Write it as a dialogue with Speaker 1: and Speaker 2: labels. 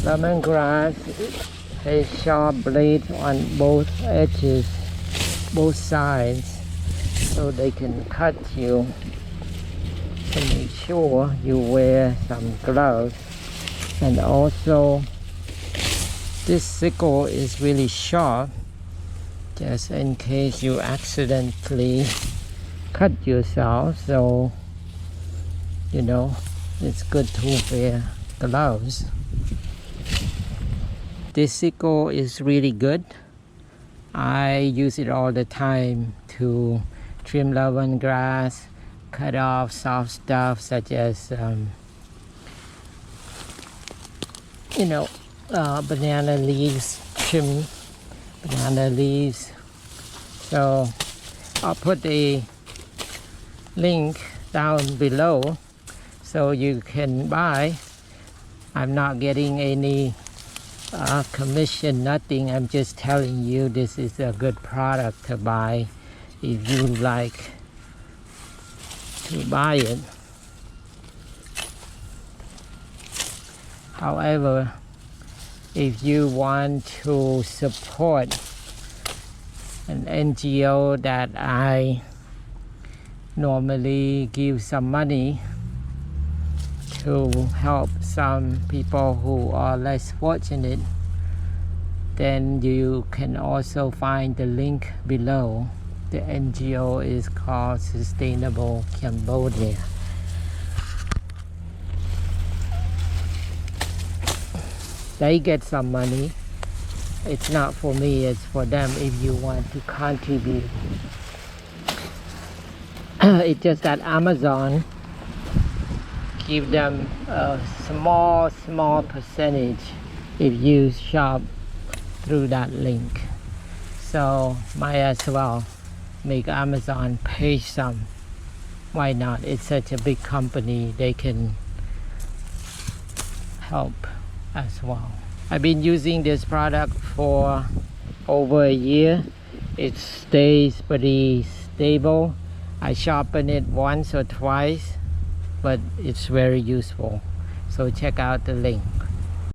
Speaker 1: Lemongrass has sharp blades on both edges, both sides, so they can cut you. So make sure you wear some gloves. And also this sickle is really sharp, just in case you accidentally cut yourself. So you know, it's good to wear gloves. This sickle is really good. I use it all the time to trim lemongrass, cut off soft stuff such as banana leaves, trim banana leaves. So I'll put a link down below so you can buy. I'm not getting any commission, nothing. I'm just telling you this is a good product to buy if you like to buy it. However, if you want to support an NGO that I normally give some money to help some people who are less fortunate, then you can also find the link below. The NGO is called Sustainable Cambodia. They get some money. It's not for me, it's for them if you want to contribute. It's just that Amazon give them a small percentage if you shop through that link. So might as well make Amazon pay some. Why not? It's such a big company, they can help as well. I've been using this product for over a year. It stays pretty stable. I sharpen it once or twice, but it's very useful. So check out the link.